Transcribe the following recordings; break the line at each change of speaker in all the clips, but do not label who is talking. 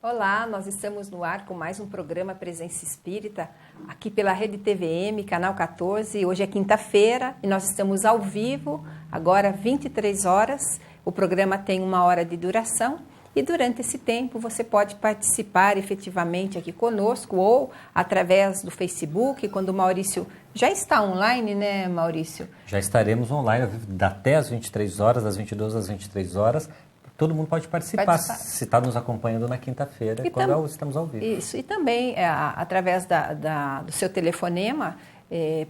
Olá, nós estamos no ar com mais um programa Presença Espírita, aqui pela Rede TVM, canal 14. Hoje é quinta-feira e nós estamos ao vivo, agora 23 horas. O programa tem 1 hora de duração e durante esse tempo você pode participar efetivamente aqui conosco ou através do Facebook, quando o Maurício já está online, né, Maurício?
Já estaremos online até às 23 horas, das 22 às 23 horas. Todo mundo pode participar, se está nos acompanhando na quinta-feira, quando estamos ao vivo.
Isso, e também através do seu telefonema,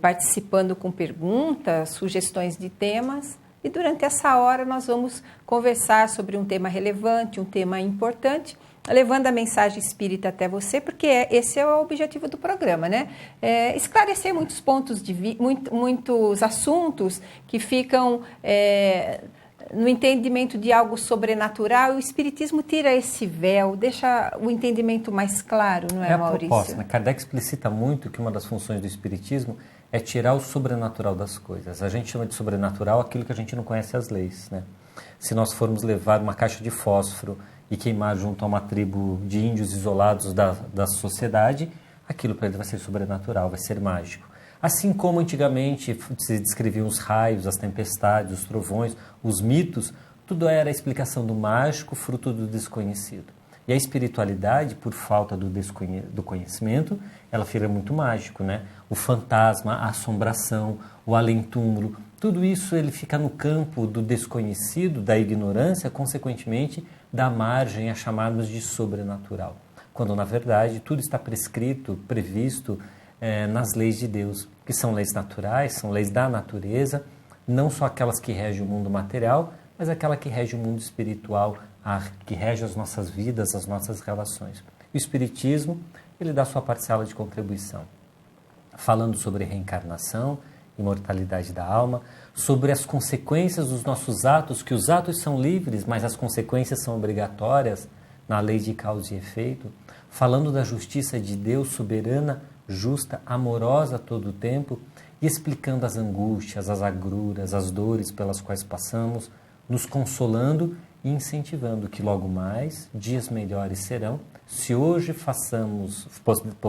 participando com perguntas, sugestões de temas. E durante essa hora nós vamos conversar sobre um tema relevante, um tema importante, levando a mensagem espírita até você, porque esse é o objetivo do programa, né? Esclarecer muitos pontos, muitos assuntos que ficam... no entendimento de algo sobrenatural, e o Espiritismo tira esse véu, deixa o entendimento mais claro, não é, Maurício?
A proposta, né? Kardec explicita muito que uma das funções do Espiritismo é tirar o sobrenatural das coisas. A gente chama de sobrenatural aquilo que a gente não conhece as leis, né? Se nós formos levar uma caixa de fósforo e queimar junto a uma tribo de índios isolados da sociedade, aquilo para ele vai ser sobrenatural, vai ser mágico. Assim como antigamente se descreviam os raios, as tempestades, os trovões, os mitos, tudo era a explicação do mágico, fruto do desconhecido. E a espiritualidade, por falta do conhecimento, ela fica muito mágico, né? O fantasma, a assombração, o além-túmulo, tudo isso ele fica no campo do desconhecido, da ignorância, consequentemente, dá margem a chamarmos de sobrenatural. Quando, na verdade, tudo está prescrito, previsto, nas leis de Deus, que são leis naturais, são leis da natureza, não só aquelas que regem o mundo material, mas aquela que rege o mundo espiritual, que rege as nossas vidas, as nossas relações. O Espiritismo, ele dá sua parcela de contribuição, falando sobre reencarnação, imortalidade da alma, sobre as consequências dos nossos atos, que os atos são livres, mas as consequências são obrigatórias na lei de causa e efeito, falando da justiça de Deus soberana, justa, amorosa a todo o tempo, e explicando as angústias, as agruras, as dores pelas quais passamos, nos consolando e incentivando que logo mais dias melhores serão, se hoje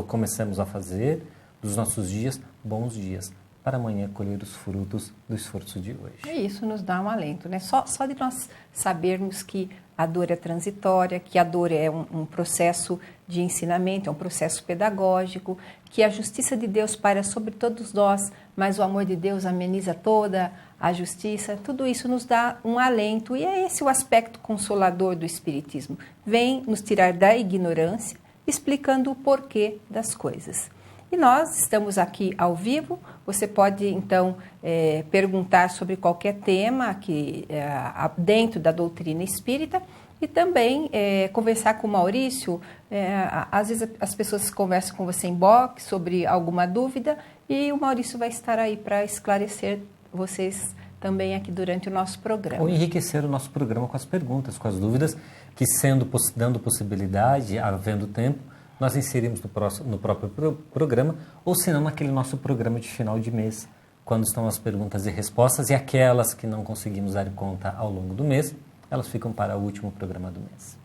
começamos a fazer dos nossos dias bons dias, para amanhã colher os frutos do esforço de hoje.
E isso nos dá um alento, né? Só de nós sabermos que a dor é transitória, que a dor é um processo de ensinamento, é um processo pedagógico, que a justiça de Deus paira sobre todos nós, mas o amor de Deus ameniza toda a justiça. Tudo isso nos dá um alento, e é esse o aspecto consolador do Espiritismo. Vem nos tirar da ignorância, explicando o porquê das coisas. E nós estamos aqui ao vivo. Você pode, então, perguntar sobre qualquer tema aqui, dentro da doutrina espírita, e também conversar com o Maurício. Às vezes as pessoas conversam com você em box sobre alguma dúvida, e o Maurício vai estar aí para esclarecer vocês também aqui durante o nosso programa.
Ou enriquecer o nosso programa com as perguntas, com as dúvidas, que dando possibilidade, havendo tempo, nós inserimos no próprio programa, ou se não, naquele nosso programa de final de mês, quando estão as perguntas e respostas, e aquelas que não conseguimos dar conta ao longo do mês, elas ficam para o último programa do mês.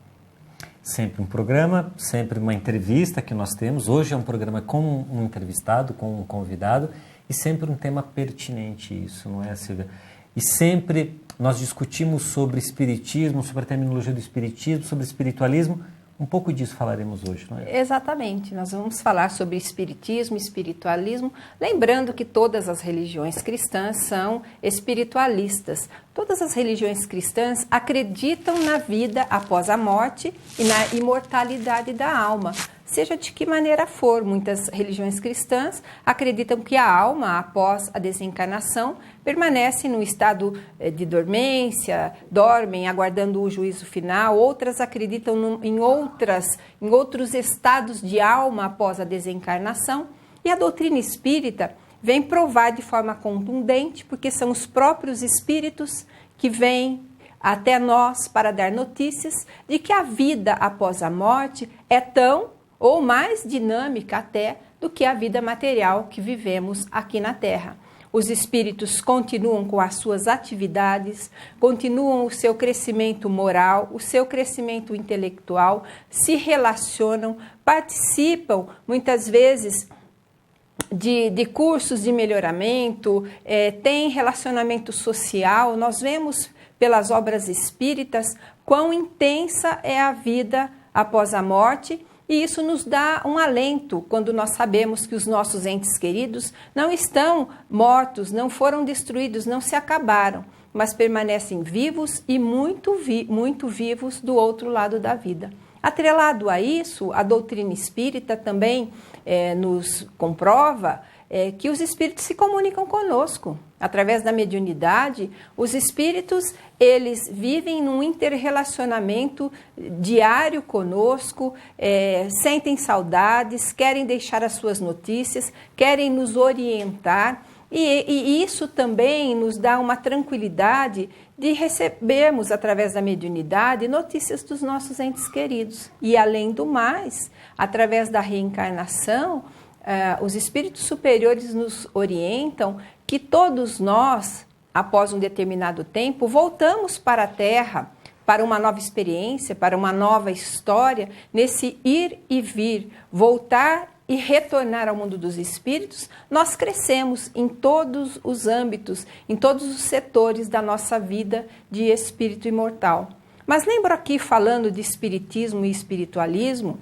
Sempre um programa, sempre uma entrevista que nós temos. Hoje é um programa com um entrevistado, com um convidado, e sempre um tema pertinente, isso, não é, Silvia? E sempre nós discutimos sobre espiritismo, sobre a terminologia do espiritismo, sobre espiritualismo. Um pouco disso falaremos hoje, não é?
Exatamente. Nós vamos falar sobre espiritismo, espiritualismo, lembrando que todas as religiões cristãs são espiritualistas. Todas as religiões cristãs acreditam na vida após a morte e na imortalidade da alma, seja de que maneira for. Muitas religiões cristãs acreditam que a alma, após a desencarnação, permanece no estado de dormência, dormem aguardando o juízo final. Outras acreditam em outros estados de alma após a desencarnação. E a doutrina espírita vem provar de forma contundente, porque são os próprios espíritos que vêm até nós para dar notícias de que a vida após a morte é tão ou mais dinâmica até do que a vida material que vivemos aqui na Terra. os espíritos continuam com as suas atividades, continuam o seu crescimento moral, o seu crescimento intelectual, se relacionam, participam, muitas vezes, de cursos de melhoramento, tem relacionamento social. Nós vemos pelas obras espíritas quão intensa é a vida após a morte, e isso nos dá um alento quando nós sabemos que os nossos entes queridos não estão mortos, não foram destruídos, não se acabaram, mas permanecem vivos e muito vivos do outro lado da vida. Atrelado a isso, a doutrina espírita também nos comprova que os espíritos se comunicam conosco. Através da mediunidade, os espíritos, eles vivem num interrelacionamento diário conosco, sentem saudades, querem deixar as suas notícias, querem nos orientar, e isso também nos dá uma tranquilidade de recebermos, através da mediunidade, notícias dos nossos entes queridos. E, além do mais, através da reencarnação, os espíritos superiores nos orientam que todos nós, após um determinado tempo, voltamos para a Terra, para uma nova experiência, para uma nova história, nesse ir e vir, voltar e retornar ao mundo dos espíritos. Nós crescemos em todos os âmbitos, em todos os setores da nossa vida de espírito imortal. Mas lembro aqui, falando de espiritismo e espiritualismo,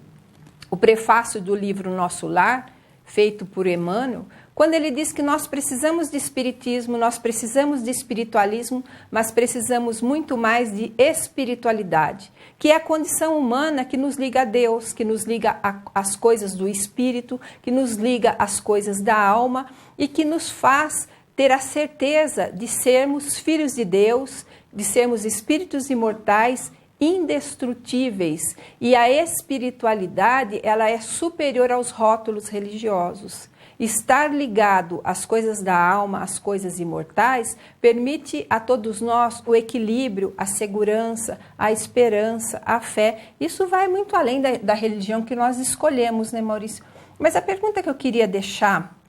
o prefácio do livro Nosso Lar, feito por Emmanuel, quando ele diz que nós precisamos de espiritismo, nós precisamos de espiritualismo, mas precisamos muito mais de espiritualidade, que é a condição humana que nos liga a Deus, que nos liga às coisas do espírito, que nos liga às coisas da alma e que nos faz ter a certeza de sermos filhos de Deus, de sermos espíritos imortais, indestrutíveis. E a espiritualidade, ela é superior aos rótulos religiosos. Estar ligado às coisas da alma, às coisas imortais, permite a todos nós o equilíbrio, a segurança, a esperança, a fé. Isso vai muito além da religião que nós escolhemos, né, Maurício? Mas a pergunta que eu queria deixar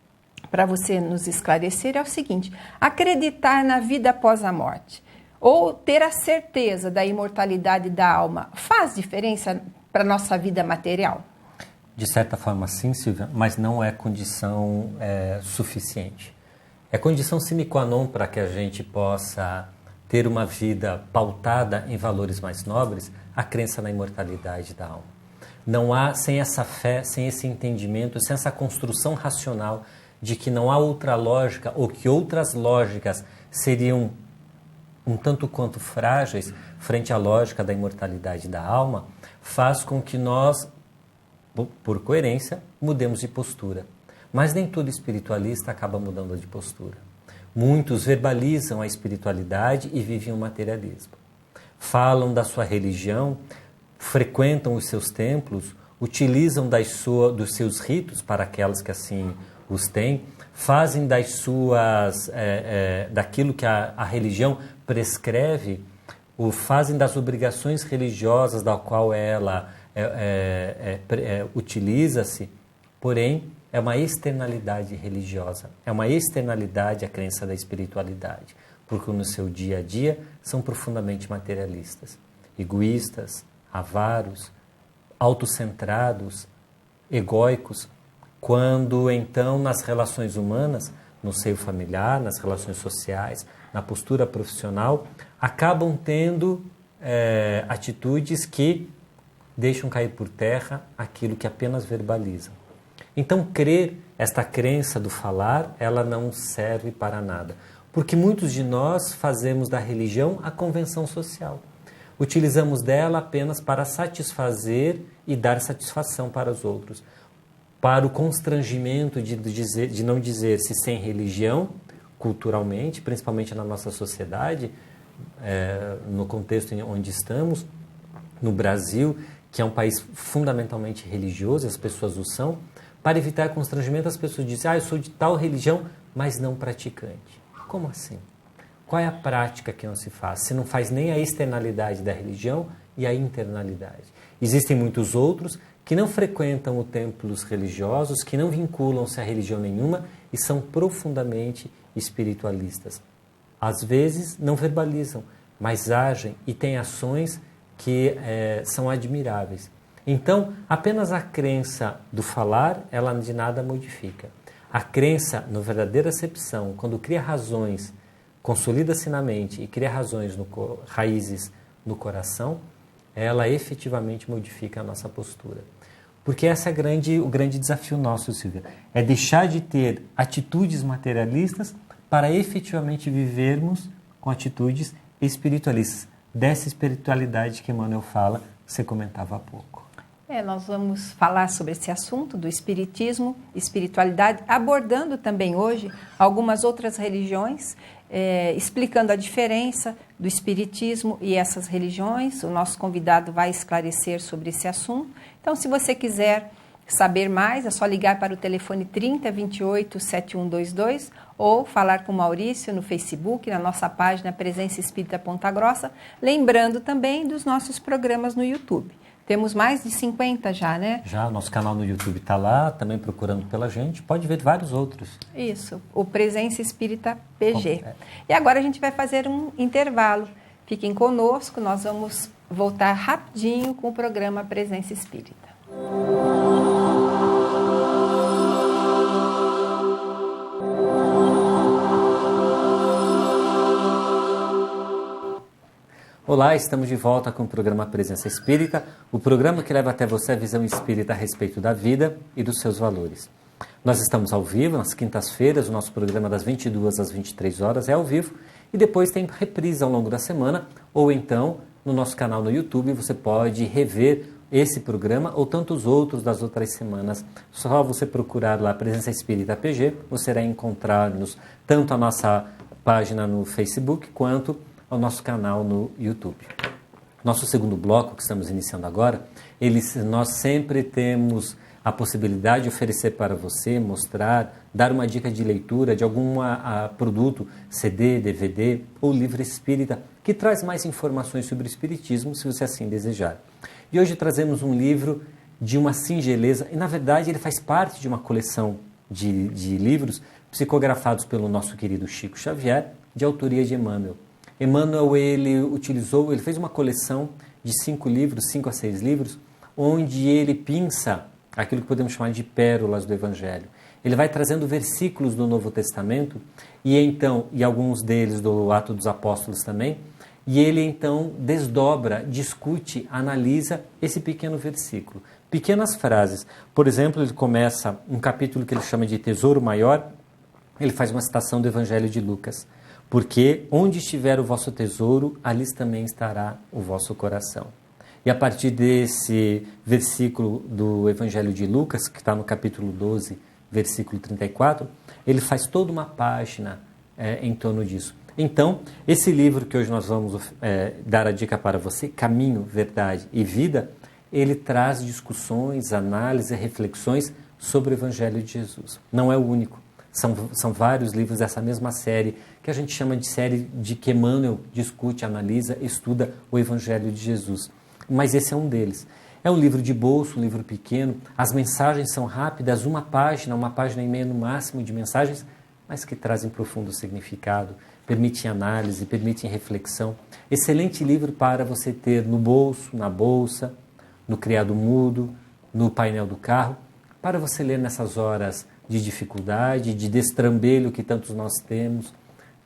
para você nos esclarecer é o seguinte: acreditar na vida após a morte ou ter a certeza da imortalidade da alma faz diferença para a nossa vida material?
De certa forma, sim, Silvia, mas não é condição suficiente. É condição sine qua non para que a gente possa ter uma vida pautada em valores mais nobres, a crença na imortalidade da alma. Não há, sem essa fé, sem esse entendimento, sem essa construção racional de que não há outra lógica ou que outras lógicas seriam um tanto quanto frágeis frente à lógica da imortalidade da alma, faz com que nós, por coerência, mudemos de postura. Mas nem todo espiritualista acaba mudando de postura. Muitos verbalizam a espiritualidade e vivem o materialismo. Falam da sua religião, frequentam os seus templos, utilizam dos seus ritos para aquelas que assim os têm, fazem das suas, daquilo que a religião prescreve, ou fazem das obrigações religiosas da qual ela utiliza-se, porém é uma externalidade religiosa, é uma externalidade a crença da espiritualidade, porque no seu dia a dia são profundamente materialistas, egoístas, avaros, autocentrados, egóicos, quando então nas relações humanas, no seio familiar, nas relações sociais, na postura profissional, acabam tendo atitudes que deixam cair por terra aquilo que apenas verbalizam. Então, esta crença do falar, ela não serve para nada, porque muitos de nós fazemos da religião a convenção social. Utilizamos dela apenas para satisfazer e dar satisfação para os outros, para o constrangimento de não dizer-se sem religião, culturalmente, principalmente na nossa sociedade, no contexto onde estamos, no Brasil, que é um país fundamentalmente religioso, as pessoas o são, para evitar constrangimento, as pessoas dizem: eu sou de tal religião, mas não praticante. Como assim? Qual é a prática que não se faz? Se não faz nem a externalidade da religião e a internalidade. Existem muitos outros que não frequentam os templos religiosos, que não vinculam-se a religião nenhuma e são profundamente espiritualistas. Às vezes não verbalizam, mas agem e têm ações que são admiráveis. Então, apenas a crença do falar, ela de nada modifica. A crença, na verdadeira acepção, quando cria razões, consolida-se na mente e cria raízes no coração, ela efetivamente modifica a nossa postura. Porque esse é o grande desafio nosso, Silvia. É deixar de ter atitudes materialistas para efetivamente vivermos com atitudes espiritualistas. Dessa espiritualidade que Emmanuel fala, você comentava há pouco.
Nós vamos falar sobre esse assunto do espiritismo, espiritualidade, abordando também hoje algumas outras religiões, explicando a diferença do espiritismo e essas religiões. O nosso convidado vai esclarecer sobre esse assunto. Então, se você quiser saber mais, é só ligar para o telefone 3028-7122 ou falar com o Maurício no Facebook, na nossa página Presença Espírita Ponta Grossa, lembrando também dos nossos programas no YouTube. Temos mais de 50 já, né?
Já, o nosso canal no YouTube está lá, também procurando pela gente. Pode ver vários outros.
Isso, o Presença Espírita PG. E agora a gente vai fazer um intervalo. Fiquem conosco, nós vamos voltar rapidinho com o programa Presença Espírita.
Olá, estamos de volta com o programa Presença Espírita, o programa que leva até você a visão espírita a respeito da vida e dos seus valores. Nós estamos ao vivo, nas quintas-feiras, o nosso programa das 22 às 23 horas é ao vivo, e depois tem reprise ao longo da semana, ou então no nosso canal no YouTube você pode rever esse programa ou tantos outros das outras semanas. Só você procurar lá Presença Espírita PG, você irá encontrar-nos tanto a nossa página no Facebook quanto ao nosso canal no YouTube. Nosso segundo bloco, que estamos iniciando agora, nós sempre temos a possibilidade de oferecer para você, mostrar, dar uma dica de leitura de algum produto, CD, DVD ou livro espírita, que traz mais informações sobre o espiritismo, se você assim desejar. E hoje trazemos um livro de uma singeleza, e na verdade ele faz parte de uma coleção de livros psicografados pelo nosso querido Chico Xavier, de autoria de Emmanuel. Emmanuel, ele fez uma coleção de 5 a 6 livros, onde ele pinça aquilo que podemos chamar de pérolas do Evangelho. Ele vai trazendo versículos do Novo Testamento, e alguns deles do Atos dos Apóstolos também, e ele então desdobra, discute, analisa esse pequeno versículo. Pequenas frases. Por exemplo, ele começa um capítulo que ele chama de Tesouro Maior, ele faz uma citação do Evangelho de Lucas. Porque onde estiver o vosso tesouro, ali também estará o vosso coração. E a partir desse versículo do Evangelho de Lucas, que está no capítulo 12, versículo 34, ele faz toda uma página em torno disso. Então, esse livro que hoje nós vamos dar a dica para você, Caminho, Verdade e Vida, ele traz discussões, análises e reflexões sobre o Evangelho de Jesus. Não é o único. São vários livros dessa mesma série, que a gente chama de série de que Emmanuel discute, analisa, estuda o Evangelho de Jesus. Mas esse é um deles. É um livro de bolso, um livro pequeno, as mensagens são rápidas, uma página e meia no máximo de mensagens, mas que trazem profundo significado, permitem análise, permitem reflexão. Excelente livro para você ter no bolso, na bolsa, no criado mudo, no painel do carro, para você ler nessas horas de dificuldade, de destrambelho que tantos nós temos,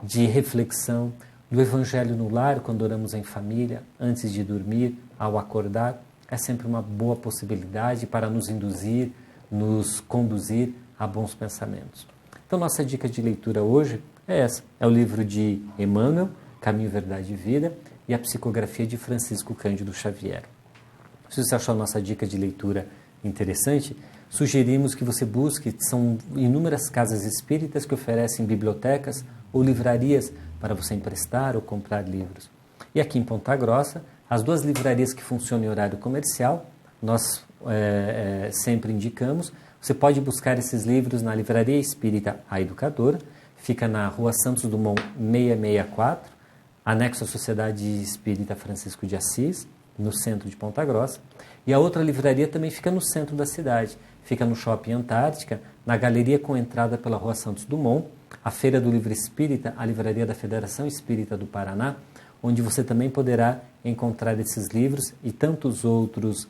de reflexão, do Evangelho no lar, quando oramos em família, antes de dormir, ao acordar, é sempre uma boa possibilidade para nos induzir, nos conduzir a bons pensamentos. Então, nossa dica de leitura hoje é essa, é o livro de Emmanuel, Caminho, Verdade e Vida, e a psicografia de Francisco Cândido Xavier. Se você achou a nossa dica de leitura interessante, sugerimos que você busque, são inúmeras casas espíritas que oferecem bibliotecas ou livrarias para você emprestar ou comprar livros. E aqui em Ponta Grossa, as 2 livrarias que funcionam em horário comercial, nós sempre indicamos, você pode buscar esses livros na Livraria Espírita A Educadora, fica na Rua Santos Dumont 664, anexo à Sociedade Espírita Francisco de Assis, no centro de Ponta Grossa. E a outra livraria também fica no centro da cidade. Fica no Shopping Antártica, na galeria com entrada pela Rua Santos Dumont, a Feira do Livro Espírita, a livraria da Federação Espírita do Paraná, onde você também poderá encontrar esses livros e tantos outros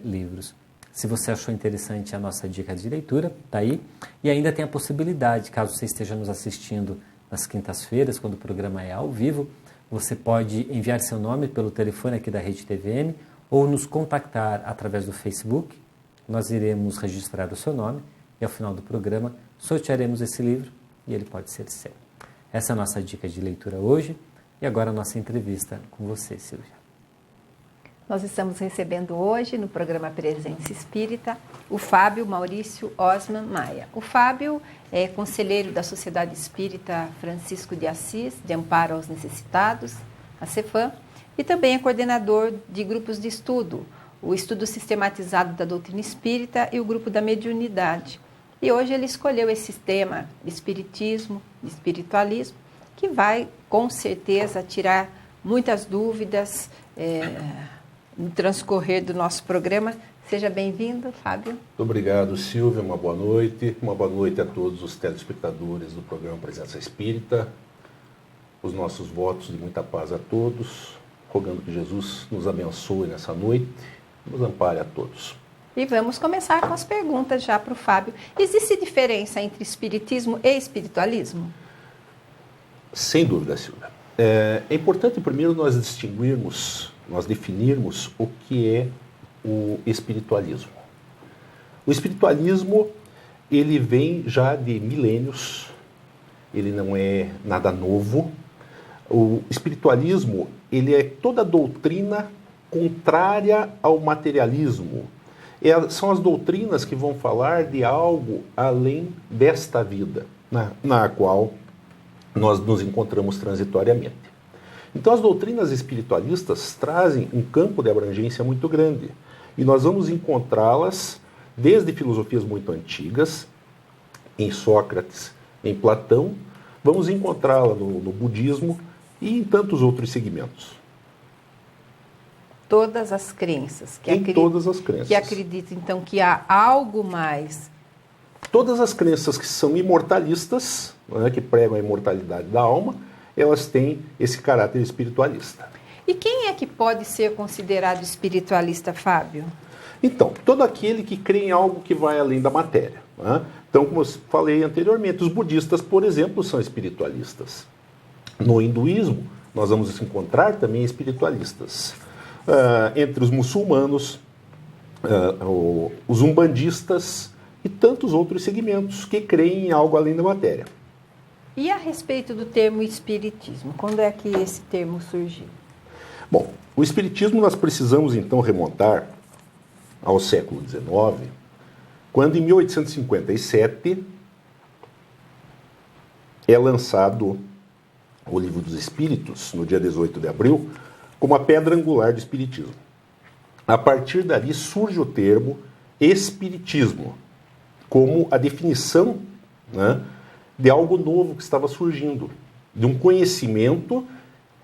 livros. Se você achou interessante a nossa dica de leitura, está aí. E ainda tem a possibilidade, caso você esteja nos assistindo nas quintas-feiras, quando o programa é ao vivo, você pode enviar seu nome pelo telefone aqui da Rede TVM ou nos contactar através do Facebook. Nós iremos registrar o seu nome e ao final do programa sortearemos esse livro e ele pode ser seu. Essa é a nossa dica de leitura hoje e agora a nossa entrevista com você, Silvia.
Nós estamos recebendo hoje no programa Presença Espírita o Fábio Maurício Osman Maia. O Fábio é conselheiro da Sociedade Espírita Francisco de Assis, de Amparo aos Necessitados, a CEFAM, e também é coordenador de grupos de estudo, o Estudo Sistematizado da Doutrina Espírita e o Grupo da Mediunidade. E hoje ele escolheu esse tema, espiritismo, espiritualismo, que vai, com certeza, tirar muitas dúvidas no transcorrer do nosso programa. Seja bem-vindo, Fábio.
Muito obrigado, Silvia. Uma boa noite. Uma boa noite a todos os telespectadores do programa Presença Espírita. Os nossos votos de muita paz a todos, rogando que Jesus nos abençoe nessa noite, nos ampare a todos.
E vamos começar com as perguntas já para o Fábio. Existe diferença entre espiritismo e espiritualismo?
Sem dúvida, Silvia. É importante primeiro nós definirmos o que é o espiritualismo. O espiritualismo, ele vem já de milênios, ele não é nada novo. O espiritualismo, ele é toda doutrina contrária ao materialismo. São as doutrinas que vão falar de algo além desta vida, na qual nós nos encontramos transitoriamente. Então, as doutrinas espiritualistas trazem um campo de abrangência muito grande. E nós vamos encontrá-las desde filosofias muito antigas, em Sócrates, em Platão, vamos encontrá-la no budismo e em tantos outros segmentos.
Todas as crenças.
Todas as crenças.
Que acreditam, então, que há algo mais.
Todas as crenças que são imortalistas, que pregam a imortalidade da alma, elas têm esse caráter espiritualista.
E quem é que pode ser considerado espiritualista, Fábio?
Então, todo aquele que crê em algo que vai além da matéria. Então, como eu falei anteriormente, os budistas, por exemplo, são espiritualistas. No hinduísmo, nós vamos encontrar também espiritualistas. Entre os muçulmanos, os umbandistas e tantos outros segmentos que creem em algo além da matéria.
E a respeito do termo espiritismo, quando é que esse termo surgiu?
Bom, o espiritismo nós precisamos então remontar ao século XIX, quando em 1857 é lançado o Livro dos Espíritos, no dia 18 de abril, como a pedra angular do espiritismo. A partir dali surge o termo espiritismo, como a definição, de algo novo que estava surgindo, de um conhecimento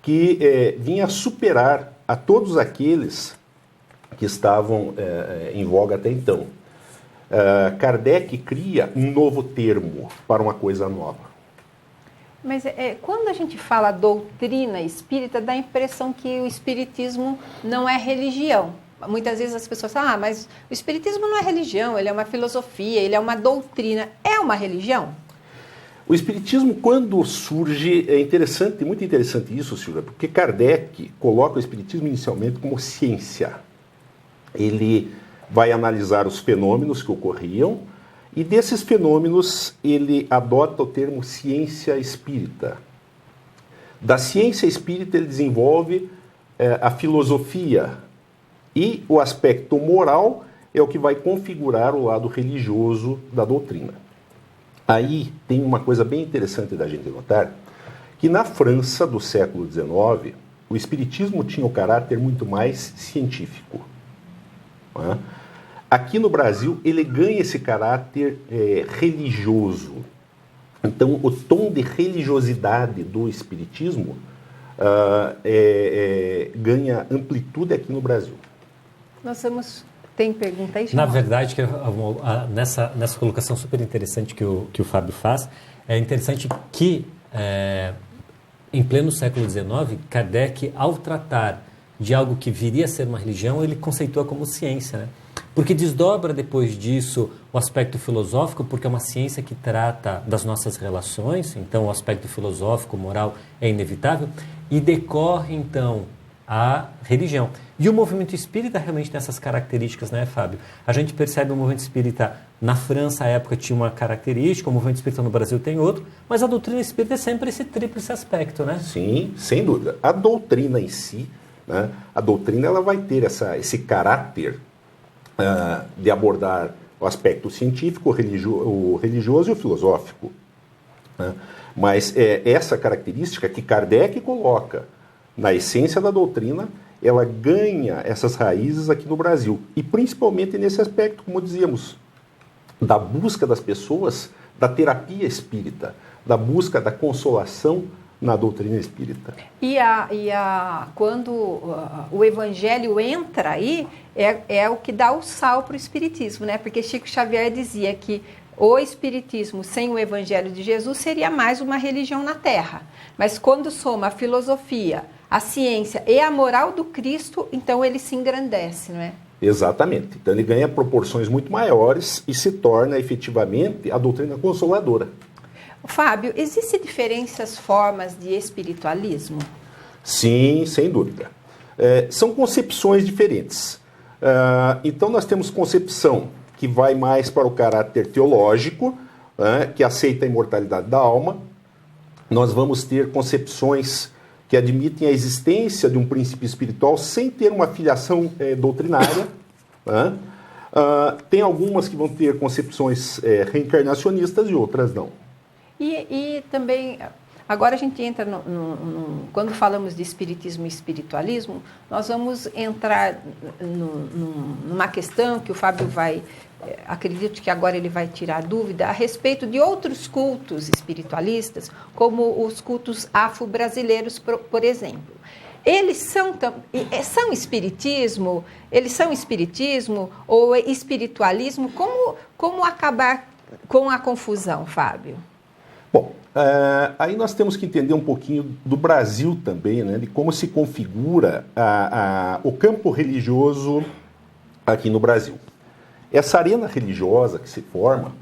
que vinha superar a todos aqueles que estavam em voga até então. Kardec cria um novo termo para uma coisa nova.
Mas quando a gente fala doutrina espírita, dá a impressão que o espiritismo não é religião. Muitas vezes as pessoas falam, mas o espiritismo não é religião, ele é uma filosofia, ele é uma doutrina. É uma religião?
O espiritismo, quando surge, é interessante, muito interessante isso, Silvia, porque Kardec coloca o espiritismo inicialmente como ciência. Ele vai analisar os fenômenos que ocorriam e desses fenômenos ele adota o termo ciência espírita. Da ciência espírita ele desenvolve a filosofia e o aspecto moral é o que vai configurar o lado religioso da doutrina. Aí tem uma coisa bem interessante da gente notar, que na França do século XIX, o espiritismo tinha um caráter muito mais científico. Aqui no Brasil, ele ganha esse caráter religioso. Então, o tom de religiosidade do espiritismo ganha amplitude aqui no Brasil.
Tem pergunta aí,
Na verdade, nessa colocação super interessante que o Fábio faz, é interessante que, em pleno século XIX, Kardec, ao tratar de algo que viria a ser uma religião, ele conceitua como ciência, né? Porque desdobra depois disso o aspecto filosófico, porque é uma ciência que trata das nossas relações, então o aspecto filosófico, moral é inevitável, e decorre então a religião. E o movimento espírita realmente tem essas características, né, Fábio? A gente percebe o movimento espírita na França, à época, tinha uma característica, o movimento espírita no Brasil tem outro, mas a doutrina espírita é sempre esse tríplice aspecto, né?
Sim, sem dúvida. A doutrina em si, né, a doutrina ela vai ter esse caráter de abordar o aspecto científico, o religioso e o filosófico. Né? Mas essa característica que Kardec coloca na essência da doutrina, ela ganha essas raízes aqui no Brasil. E principalmente nesse aspecto, como dizíamos, da busca das pessoas, da terapia espírita, da busca da consolação na doutrina espírita.
Quando o evangelho entra aí, é o que dá o sal para o espiritismo, né? Porque Chico Xavier dizia que o espiritismo sem o evangelho de Jesus seria mais uma religião na Terra. Mas quando soma a filosofia, a ciência e a moral do Cristo, então ele se engrandece, não é?
Exatamente. Então ele ganha proporções muito maiores e se torna efetivamente a doutrina consoladora.
Fábio, existem diferentes formas de espiritualismo?
Sim, sem dúvida. São concepções diferentes. Então nós temos concepção que vai mais para o caráter teológico, que aceita a imortalidade da alma. Nós vamos ter concepções que admitem a existência de um princípio espiritual sem ter uma filiação doutrinária. Tem algumas que vão ter concepções reencarnacionistas e outras não.
E também, agora a gente entra, quando falamos de espiritismo e espiritualismo, nós vamos entrar numa questão que o Fábio acredito que agora ele vai tirar dúvida, a respeito de outros cultos espiritualistas, como os cultos afro-brasileiros, por exemplo. Eles são espiritismo? Eles são espiritismo ou espiritualismo? Como acabar com a confusão, Fábio?
Bom, aí nós temos que entender um pouquinho do Brasil também, né, de como se configura o campo religioso aqui no Brasil. Essa arena religiosa que se forma,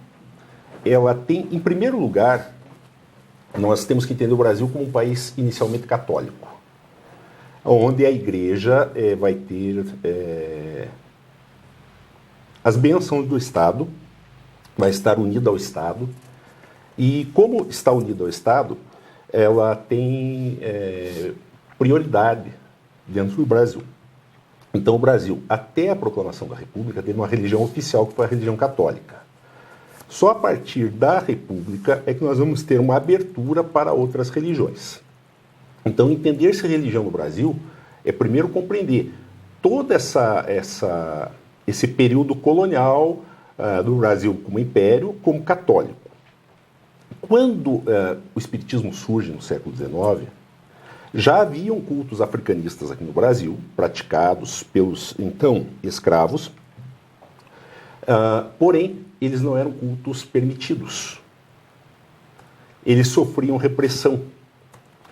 ela tem, em primeiro lugar, nós temos que entender o Brasil como um país inicialmente católico, onde a igreja vai ter as bênçãos do Estado, vai estar unida ao Estado, e como está unida ao Estado, ela tem prioridade dentro do Brasil. Então o Brasil, até a proclamação da República, teve uma religião oficial que foi a religião católica. Só a partir da República é que nós vamos ter uma abertura para outras religiões. Então entender-se religião no Brasil é primeiro compreender todo esse período colonial do Brasil como império, como católico. Quando o espiritismo surge no século XIX, já haviam cultos africanistas aqui no Brasil, praticados pelos, então, escravos, porém, eles não eram cultos permitidos. Eles sofriam repressão.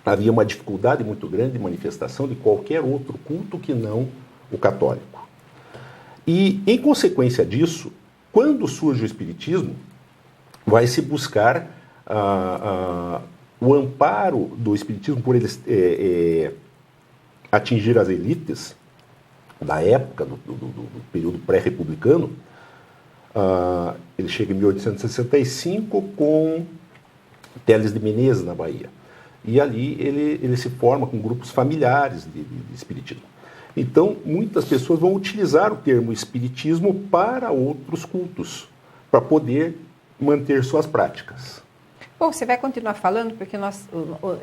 Havia uma dificuldade muito grande de manifestação de qualquer outro culto que não o católico. E, em consequência disso, quando surge o espiritismo, vai se buscar o amparo do espiritismo por eles atingir as elites da época, do período pré-republicano. Ele chega em 1865 com Teles de Menezes, na Bahia. E ali ele se forma com grupos familiares de espiritismo. Então, muitas pessoas vão utilizar o termo espiritismo para outros cultos, para poder manter suas práticas.
Bom, você vai continuar falando, porque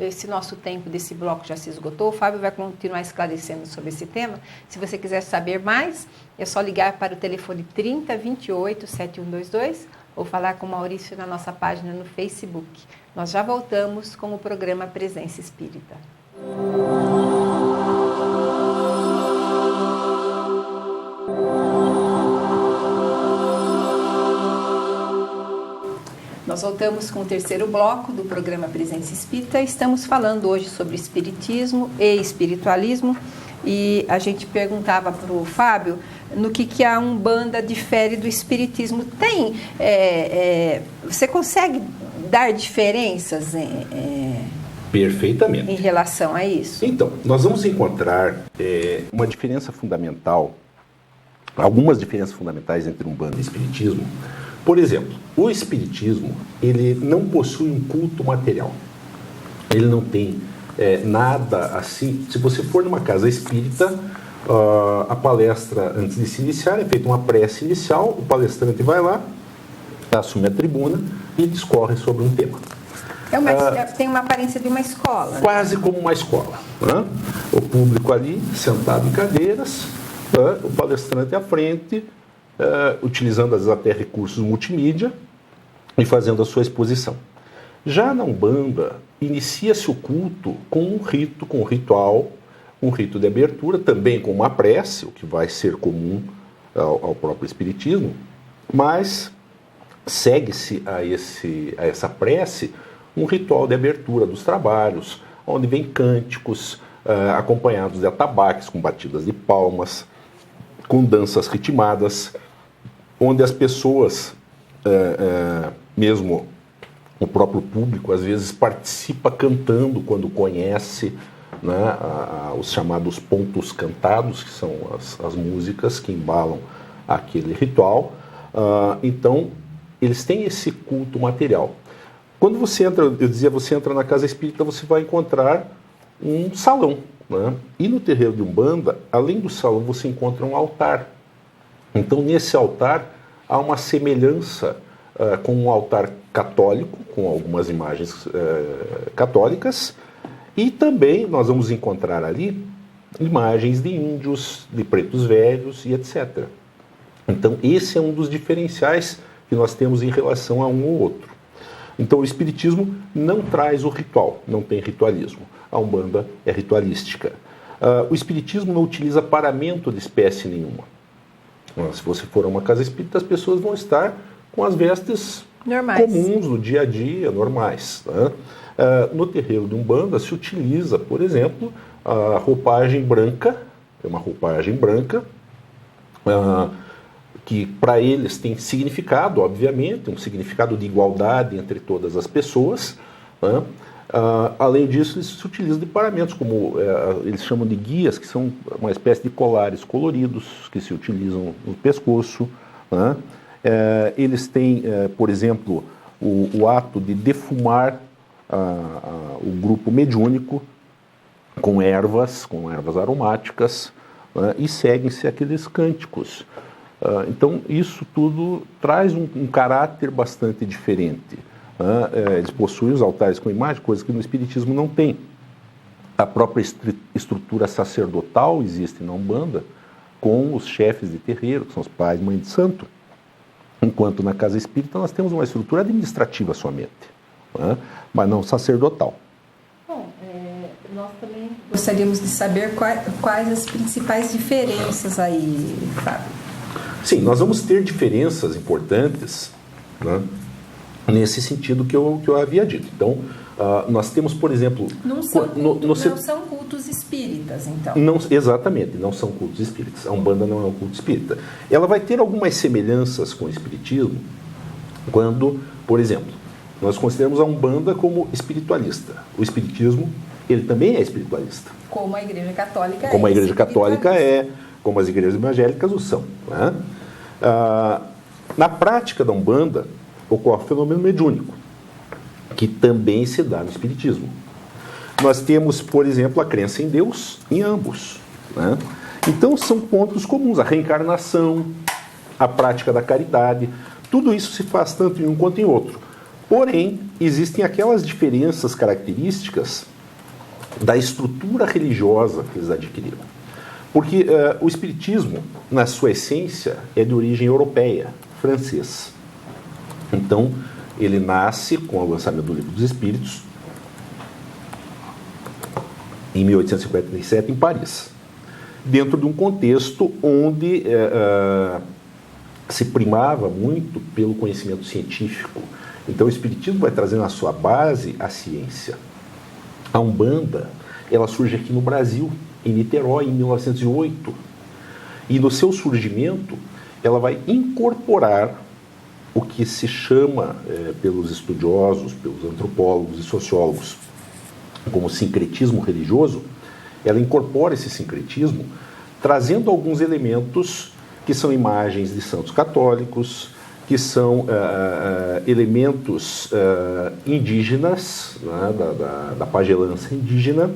esse nosso tempo desse bloco já se esgotou. O Fábio vai continuar esclarecendo sobre esse tema. Se você quiser saber mais, é só ligar para o telefone 3028-7122 ou falar com o Maurício na nossa página no Facebook. Nós já voltamos com o programa Presença Espírita. Nós voltamos com o terceiro bloco do programa Presença Espírita. Estamos falando hoje sobre espiritismo e espiritualismo. E a gente perguntava para o Fábio no que a Umbanda difere do espiritismo. Você consegue dar diferenças
Perfeitamente.
em relação a isso?
Então, nós vamos encontrar uma diferença fundamental, algumas diferenças fundamentais entre Umbanda e espiritismo. Por exemplo, o espiritismo, ele não possui um culto material. Ele não tem nada assim. Se você for numa casa espírita, a palestra, antes de se iniciar, é feita uma prece inicial, o palestrante vai lá, assume a tribuna e discorre sobre um tema.
Tem uma aparência de uma escola.
Quase como uma escola. Né? O público ali, sentado em cadeiras, o palestrante à frente, utilizando às vezes até recursos multimídia e fazendo a sua exposição. Já na Umbanda, inicia-se o culto com um rito, com um ritual, um rito de abertura, também com uma prece, o que vai ser comum ao próprio espiritismo, mas segue-se a essa prece um ritual de abertura dos trabalhos, onde vem cânticos acompanhados de atabaques, com batidas de palmas, com danças ritmadas, onde as pessoas, mesmo o próprio público, às vezes participa cantando quando conhece, né, os chamados pontos cantados, que são as músicas que embalam aquele ritual. Então, eles têm esse culto material. Quando você entra, eu dizia, você entra na casa espírita, você vai encontrar um salão, né? E no terreiro de Umbanda, além do salão, você encontra um altar. Então, nesse altar, há uma semelhança com um altar católico, com algumas imagens católicas, e também nós vamos encontrar ali imagens de índios, de pretos velhos e etc. Então, esse é um dos diferenciais que nós temos em relação a um ou outro. Então, o espiritismo não traz o ritual, não tem ritualismo. A Umbanda é ritualística. O espiritismo não utiliza paramento de espécie nenhuma. Se você for a uma casa espírita, as pessoas vão estar com as vestes normais, comuns do dia a dia, normais. Né? No terreiro de Umbanda se utiliza, por exemplo, a roupagem branca, é uma roupagem branca, que para eles tem significado, obviamente, um significado de igualdade entre todas as pessoas. Né? Além disso, eles se utilizam de paramentos, como eles chamam de guias, que são uma espécie de colares coloridos que se utilizam no pescoço. Né? Eles têm, por exemplo, o ato de defumar o grupo mediúnico com ervas aromáticas, né? E seguem-se aqueles cânticos. Então, isso tudo traz um caráter bastante diferente. Eles possuem os altares com imagem, coisa que no espiritismo não tem. A própria estrutura sacerdotal existe na Umbanda, com os chefes de terreiro, que são os pais e mães de santo. Enquanto na casa espírita nós temos uma estrutura administrativa somente, mas não sacerdotal.
Bom, nós também gostaríamos de saber quais as principais diferenças aí, Fábio.
Sim, nós vamos ter diferenças importantes, né, nesse sentido que eu havia dito. Então, nós temos, por exemplo...
Não são cultos espíritas, então.
Não, exatamente, não são cultos espíritas. A Umbanda não é um culto espírita. Ela vai ter algumas semelhanças com o espiritismo quando, por exemplo, nós consideramos a Umbanda como espiritualista. O espiritismo, ele também é espiritualista.
Como a Igreja Católica
como a Igreja Católica como as igrejas evangélicas o são. Né? Na prática da Umbanda, ocorre o fenômeno mediúnico, que também se dá no espiritismo. Nós temos, por exemplo, a crença em Deus em ambos. Né? Então, são pontos comuns. A reencarnação, a prática da caridade, tudo isso se faz tanto em um quanto em outro. Porém, existem aquelas diferenças características da estrutura religiosa que eles adquiriram. Porque o espiritismo, na sua essência, é de origem europeia, francês. Então, ele nasce com o lançamento do Livro dos Espíritos, em 1857, em Paris, dentro de um contexto onde se primava muito pelo conhecimento científico Então o Espiritismo vai trazer na sua base a ciência. A Umbanda, ela surge aqui no Brasil, em Niterói, em 1908. E no seu surgimento, ela vai incorporar o que se chama, pelos estudiosos, pelos antropólogos e sociólogos, como sincretismo religioso. Ela incorpora esse sincretismo, trazendo alguns elementos que são imagens de santos católicos, que são elementos indígenas, né, da pagelança indígena.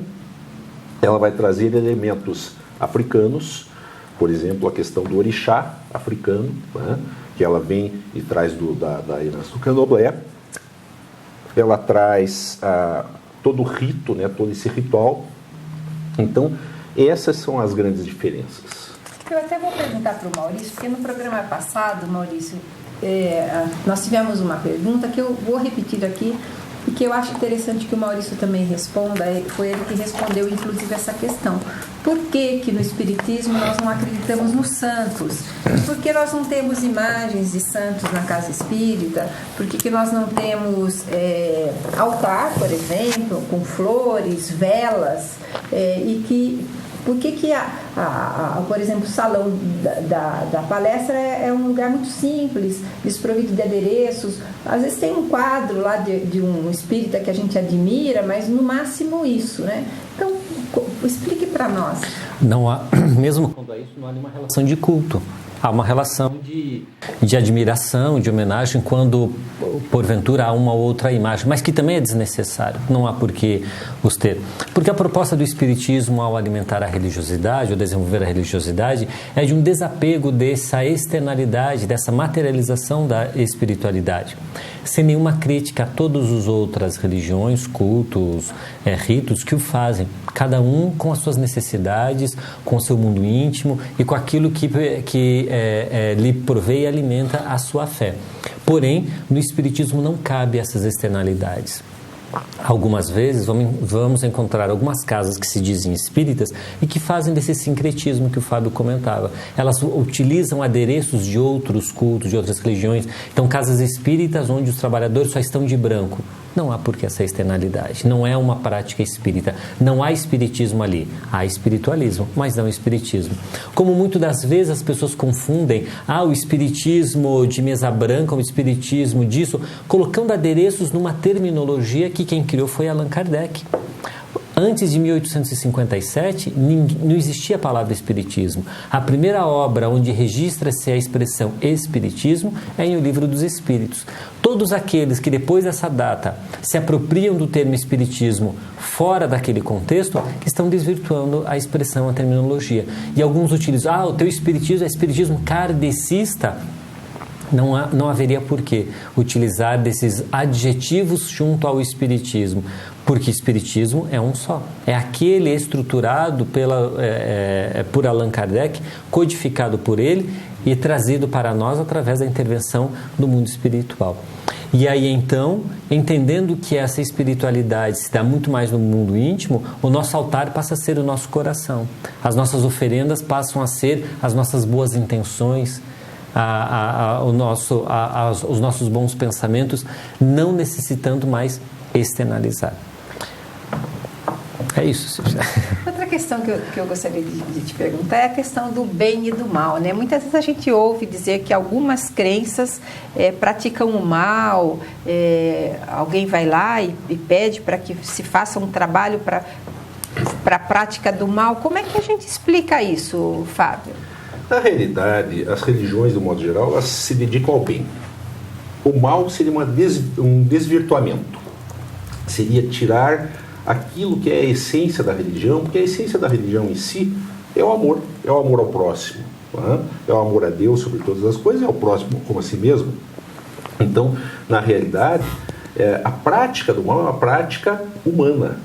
Ela vai trazer elementos africanos, por exemplo, a questão do orixá africano, né, que ela vem e traz da herança do candomblé. Ela traz todo o rito, né, todo esse ritual. Então, essas são as grandes diferenças.
Eu até vou perguntar para o Maurício, porque no programa passado, Maurício, nós tivemos uma pergunta que eu vou repetir aqui e que eu acho interessante que o Maurício também responda. Foi ele que respondeu, inclusive, essa questão. Por que no Espiritismo nós não acreditamos nos santos? Por que nós não temos imagens de santos na casa espírita? Por que nós não temos altar, por exemplo, com flores, velas? Por que por exemplo, o salão da palestra é um lugar muito simples, desprovido de adereços? Às vezes tem um quadro lá de um espírita que a gente admira, mas no máximo isso, né? Então, explique para nós.
Não há, mesmo quando há isso, não há nenhuma relação de culto. Há uma relação de admiração, de homenagem, quando, porventura, há uma ou outra imagem, mas que também é desnecessário. Não há por que os ter. Porque a proposta do Espiritismo, ao alimentar a religiosidade, ou desenvolver a religiosidade, é de um desapego dessa externalidade, dessa materialização da espiritualidade, sem nenhuma crítica a todas as outras religiões, cultos, ritos que o fazem, cada um com as suas necessidades, com o seu mundo íntimo e com aquilo que lhe provê e alimenta a sua fé. Porém, no Espiritismo não cabe essas externalidades. Algumas vezes vamos encontrar algumas casas que se dizem espíritas e que fazem desse sincretismo que o Fábio comentava. Elas utilizam adereços de outros cultos, de outras religiões. Então, casas espíritas onde os trabalhadores só estão de branco. Não há por que essa externalidade. Não é uma prática espírita. Não há espiritismo ali. Há espiritualismo, mas não espiritismo. Como muitas das vezes as pessoas confundem o espiritismo de mesa branca, o espiritismo disso, colocando adereços numa terminologia que quem criou foi Allan Kardec. Antes de 1857, não existia a palavra espiritismo. A primeira obra onde registra-se a expressão espiritismo é em O Livro dos Espíritos. Todos aqueles que depois dessa data se apropriam do termo espiritismo fora daquele contexto, estão desvirtuando a expressão, a terminologia. E alguns utilizam, o teu espiritismo é espiritismo kardecista. Não haveria por que utilizar desses adjetivos junto ao espiritismo, porque espiritismo é um só. É aquele estruturado por Allan Kardec, codificado por ele e trazido para nós através da intervenção do mundo espiritual. E aí então, entendendo que essa espiritualidade se dá muito mais no mundo íntimo, o nosso altar passa a ser o nosso coração. As nossas oferendas passam a ser as nossas boas intenções, os nossos bons pensamentos, não necessitando mais externalizar. É isso, Silvia.
Outra questão que eu gostaria de te perguntar é a questão do bem e do mal, né? Muitas vezes a gente ouve dizer que algumas crenças praticam o mal, alguém vai lá e pede para que se faça um trabalho para a prática do mal. Como é que a gente explica isso, Fábio?
Na realidade, as religiões, do modo geral, elas se dedicam ao bem. O mal seria um desvirtuamento. Seria tirar aquilo que é a essência da religião, porque a essência da religião em si é o amor ao próximo, tá? É o amor a Deus sobre todas as coisas, é o próximo como a si mesmo. Então, na realidade, a prática do mal é uma prática humana.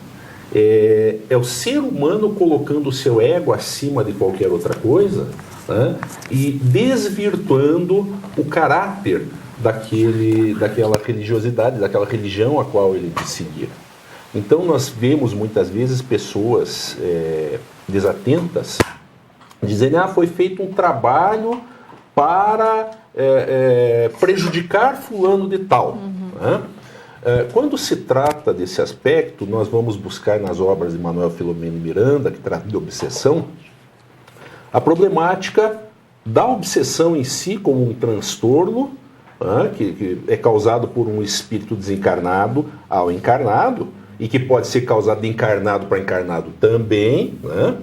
É o ser humano colocando o seu ego acima de qualquer outra coisa, né? E desvirtuando o caráter daquela religiosidade, daquela religião a qual ele quis seguir. Então nós vemos muitas vezes pessoas desatentas dizendo, foi feito um trabalho para prejudicar fulano de tal. Né? Quando se trata desse aspecto, nós vamos buscar nas obras de Manuel Filomeno Miranda, que trata de obsessão, a problemática da obsessão em si como um transtorno, que é causado por um espírito desencarnado ao encarnado, e que pode ser causado de encarnado para encarnado também. Né?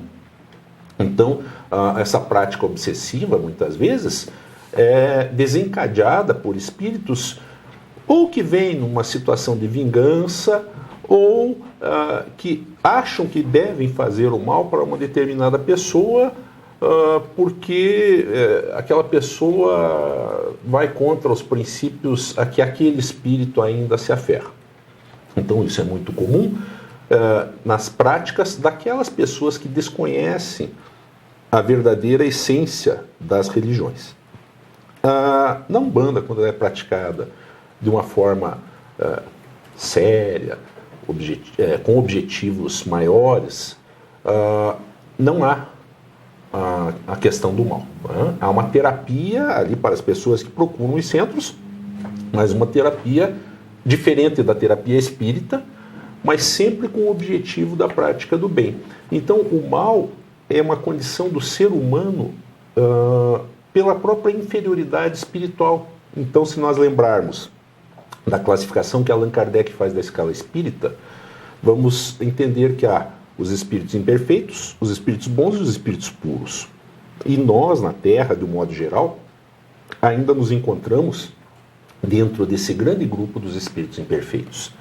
Então, essa prática obsessiva, muitas vezes, é desencadeada por espíritos ou que vêm numa situação de vingança, ou que acham que devem fazer o mal para uma determinada pessoa, porque aquela pessoa vai contra os princípios a que aquele espírito ainda se aferra. Então isso é muito comum nas práticas daquelas pessoas que desconhecem a verdadeira essência das religiões. Na Umbanda, quando ela é praticada de uma forma séria, com objetivos maiores, não há a questão do mal. Né? Há uma terapia ali para as pessoas que procuram os centros, mas uma terapia diferente da terapia espírita, mas sempre com o objetivo da prática do bem. Então, o mal é uma condição do ser humano pela própria inferioridade espiritual. Então, se nós lembrarmos da classificação que Allan Kardec faz da escala espírita, vamos entender que há os espíritos imperfeitos, os espíritos bons e os espíritos puros. E nós, na Terra, de um modo geral, ainda nos encontramos dentro desse grande grupo dos espíritos imperfeitos.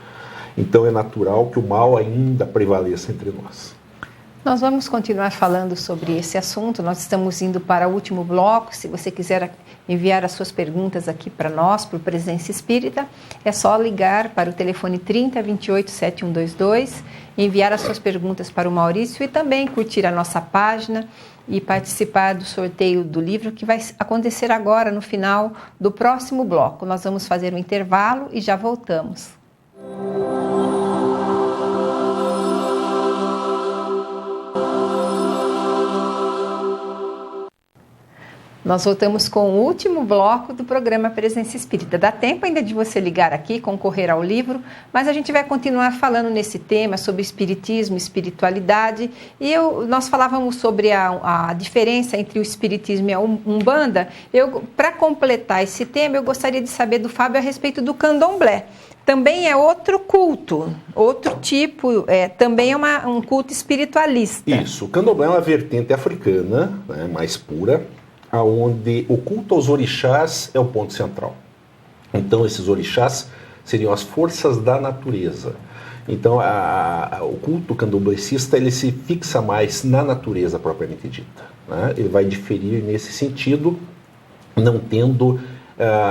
Então é natural que o mal ainda prevaleça entre nós.
Nós vamos continuar falando sobre esse assunto. Nós estamos indo para o último bloco. Se você quiser enviar as suas perguntas aqui para nós, para o Presença Espírita, é só ligar para o telefone 30 28 7122, enviar as suas perguntas para o Maurício e também curtir a nossa página e participar do sorteio do livro que vai acontecer agora no final do próximo bloco. Nós vamos fazer um intervalo e já voltamos. Nós voltamos com o último bloco do programa Presença Espírita. Dá tempo ainda de você ligar aqui, concorrer ao livro, mas a gente vai continuar falando nesse tema sobre espiritismo, espiritualidade. E nós falávamos sobre a diferença entre o espiritismo e a Umbanda. Para completar esse tema, eu gostaria de saber do Fábio a respeito do candomblé. Também é outro culto, outro tipo, também é um culto espiritualista.
Isso, o candomblé é uma vertente africana, né, mais pura, onde o culto aos orixás é o ponto central. Então esses orixás seriam as forças da natureza. Então o culto candomblessista ele se fixa mais na natureza propriamente dita. Né? Ele vai diferir nesse sentido, não tendo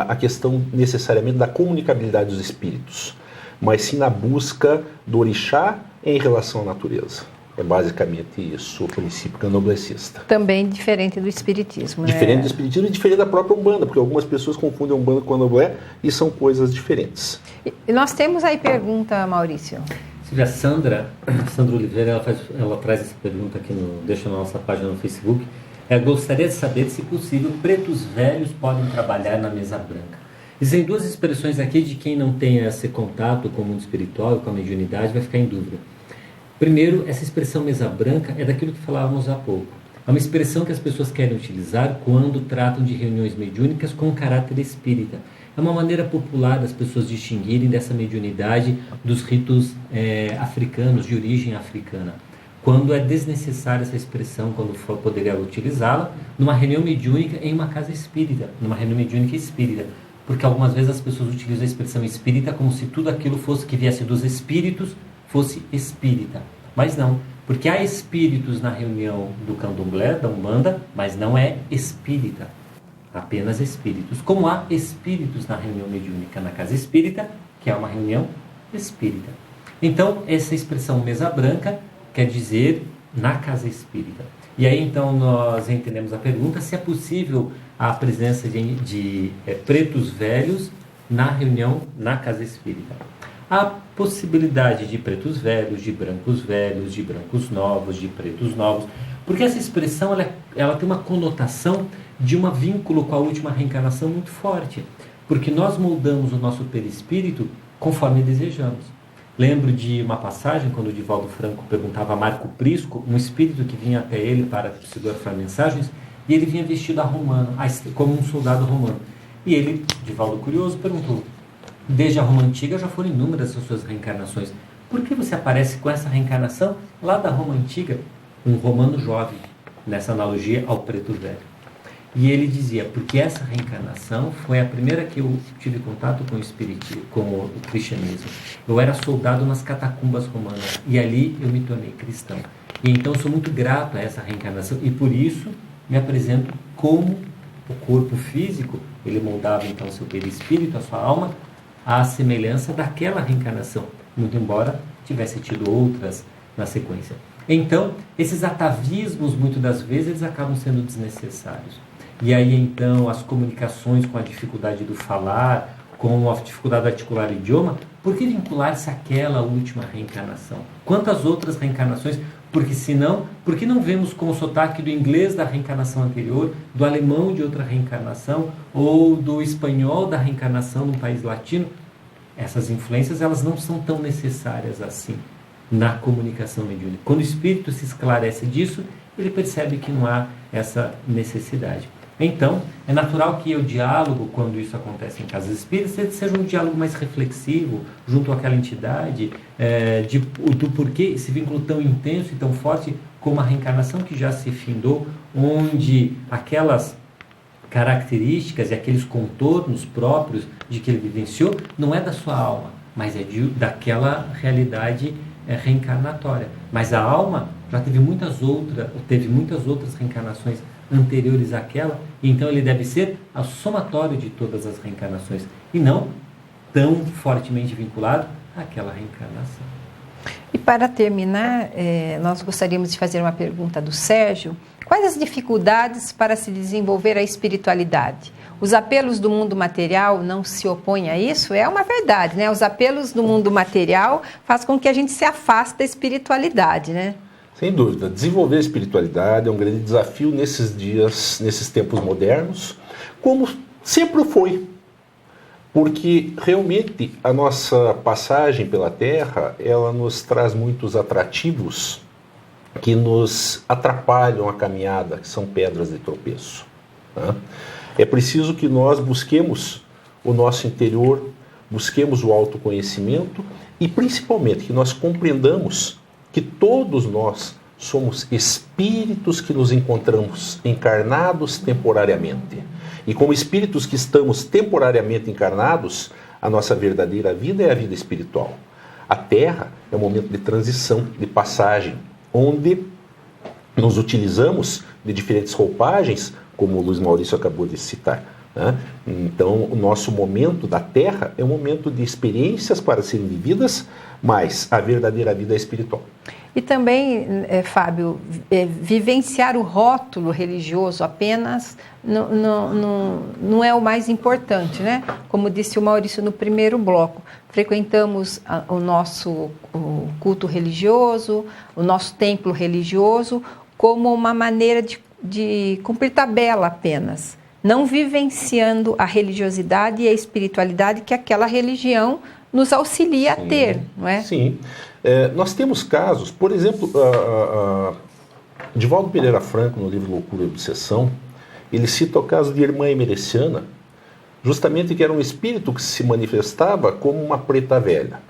a questão necessariamente da comunicabilidade dos espíritos, mas sim na busca do orixá em relação à natureza. É basicamente isso o princípio candomblessista.
Também diferente do espiritismo, né?
Diferente do espiritismo e diferente da própria Umbanda, porque algumas pessoas confundem Umbanda com candomblé e são coisas diferentes.
E nós temos aí pergunta, Maurício.
Silvia, Sandra Oliveira, ela traz essa pergunta aqui, deixa na nossa página no Facebook. Gostaria de saber, se possível, pretos velhos podem trabalhar na mesa branca. Existem duas expressões aqui de quem não tem esse contato com o mundo espiritual e com a mediunidade vai ficar em dúvida. Primeiro, essa expressão mesa branca é daquilo que falávamos há pouco. É uma expressão que as pessoas querem utilizar quando tratam de reuniões mediúnicas com caráter espírita. É uma maneira popular das pessoas distinguirem dessa mediunidade dos ritos africanos, de origem africana. Quando é desnecessária essa expressão, quando for poderia utilizá-la, numa reunião mediúnica em uma casa espírita, numa reunião mediúnica espírita. Porque algumas vezes as pessoas utilizam a expressão espírita como se tudo aquilo fosse que viesse dos espíritos, fosse espírita, mas não, porque há espíritos na reunião do candomblé, da Umbanda, mas não é espírita, apenas espíritos, como há espíritos na reunião mediúnica na casa espírita, que é uma reunião espírita. Então, essa expressão mesa branca quer dizer na casa espírita. E aí, então, nós entendemos a pergunta se é possível a presença de pretos velhos na reunião na casa espírita. A possibilidade de pretos velhos, de brancos novos, de pretos novos, porque essa expressão ela ela tem uma conotação de um vínculo com a última reencarnação muito forte, porque nós moldamos o nosso perispírito conforme desejamos. Lembro de uma passagem, quando o Divaldo Franco perguntava a Marco Prisco, um espírito que vinha até ele para psicografar mensagens, e ele vinha vestido a romano, como um soldado romano. E ele, Divaldo curioso, perguntou: desde a Roma Antiga já foram inúmeras as suas reencarnações. Por que você aparece com essa reencarnação lá da Roma Antiga? Um romano jovem, nessa analogia ao preto velho. E ele dizia: porque essa reencarnação foi a primeira que eu tive contato com o espiritismo, com o cristianismo. Eu era soldado nas catacumbas romanas e ali eu me tornei cristão. E então sou muito grato a essa reencarnação e por isso me apresento como o corpo físico. Ele moldava então seu perispírito, a sua alma, à semelhança daquela reencarnação, muito embora tivesse tido outras na sequência. Então, esses atavismos, muitas das vezes, eles acabam sendo desnecessários. E aí, então, as comunicações com a dificuldade do falar, com a dificuldade de articular o idioma, por que vincular-se àquela última reencarnação? Quantas outras reencarnações? Porque senão, por que não vemos com o sotaque do inglês da reencarnação anterior, do alemão de outra reencarnação, ou do espanhol da reencarnação num país latino? Essas influências, elas não são tão necessárias assim na comunicação mediúnica. Quando o espírito se esclarece disso, ele percebe que não há essa necessidade. Então, é natural que o diálogo, quando isso acontece em casas espíritas, seja um diálogo mais reflexivo, junto àquela entidade, do porquê esse vínculo tão intenso e tão forte como a reencarnação que já se findou, onde aquelas características e aqueles contornos próprios de que ele vivenciou, não é da sua alma, mas é daquela realidade reencarnatória. Mas a alma já teve muitas outras reencarnações anteriores àquela, e então ele deve ser a somatório de todas as reencarnações, e não tão fortemente vinculado àquela reencarnação.
E para terminar, nós gostaríamos de fazer uma pergunta do Sérgio. Quais as dificuldades para se desenvolver a espiritualidade? Os apelos do mundo material não se opõem a isso? É uma verdade, né? Os apelos do mundo material fazem com que a gente se afaste da espiritualidade, né?
Sem dúvida. Desenvolver a espiritualidade é um grande desafio nesses dias, nesses tempos modernos, como sempre foi. Porque realmente a nossa passagem pela Terra, ela nos traz muitos atrativos que nos atrapalham a caminhada, que são pedras de tropeço. Tá? É preciso que nós busquemos o nosso interior, busquemos o autoconhecimento e principalmente que nós compreendamos que todos nós somos espíritos que nos encontramos encarnados temporariamente. E como espíritos que estamos temporariamente encarnados, a nossa verdadeira vida é a vida espiritual. A Terra é um momento de transição, de passagem, onde nos utilizamos de diferentes roupagens, como o Luiz Maurício acabou de citar. Né? Então, o nosso momento da Terra é um momento de experiências para serem vividas, mas a verdadeira vida é espiritual.
E também, Fábio, vivenciar o rótulo religioso apenas não é o mais importante, né? Como disse o Maurício no primeiro bloco, frequentamos o culto religioso, o nosso templo religioso, como uma maneira de cumprir tabela apenas, não vivenciando a religiosidade e a espiritualidade que aquela religião nos auxilia a ter, não é?
Sim. Nós temos casos, por exemplo, Divaldo Pereira Franco, no livro Loucura e Obsessão, ele cita o caso de Irmã Emereciana, justamente que era um espírito que se manifestava como uma preta velha.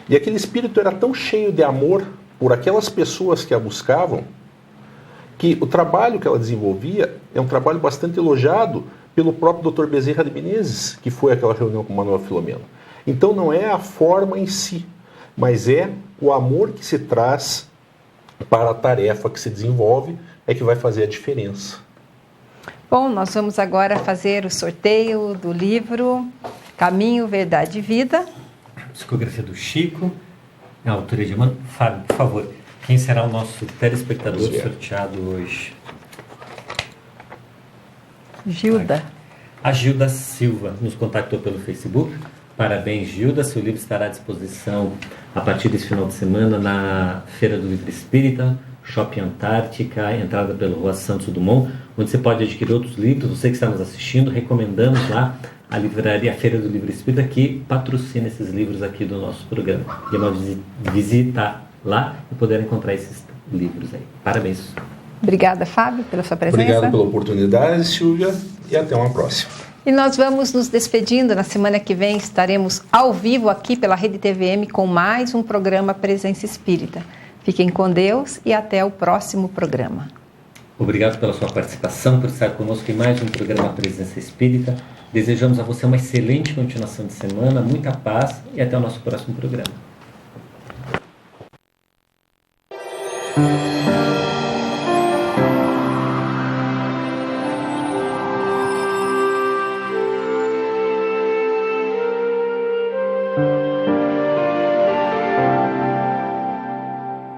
E aquele espírito era tão cheio de amor por aquelas pessoas que a buscavam, que o trabalho que ela desenvolvia é um trabalho bastante elogiado pelo próprio Dr. Bezerra de Menezes, que foi àquela reunião com Manuel Filomeno. Então não é a forma em si, mas é o amor que se traz para a tarefa que se desenvolve é que vai fazer a diferença.
Bom, nós vamos agora fazer o sorteio do livro Caminho, Verdade e Vida.
Psicografia do Chico, a autoria de Emmanuel. Fábio, por favor, quem será o nosso telespectador sorteado hoje?
Gilda.
A Gilda Silva nos contactou pelo Facebook. Parabéns, Gilda. Seu livro estará à disposição a partir desse final de semana na Feira do Livro Espírita, Shopping Antártica, entrada pela Rua Santos Dumont, onde você pode adquirir outros livros. Você que está nos assistindo, recomendamos lá a livraria Feira do Livro Espírita, que patrocina esses livros aqui do nosso programa. E é uma visita lá e poder encontrar esses livros aí. Parabéns.
Obrigada, Fábio, pela sua presença.
Obrigado pela oportunidade, Silvia, e até uma próxima.
E nós vamos nos despedindo. Na semana que vem estaremos ao vivo aqui pela Rede TVM com mais um programa Presença Espírita. Fiquem com Deus e até o próximo programa.
Obrigado pela sua participação, por estar conosco em mais um programa Presença Espírita. Desejamos a você uma excelente continuação de semana, muita paz e até o nosso próximo programa.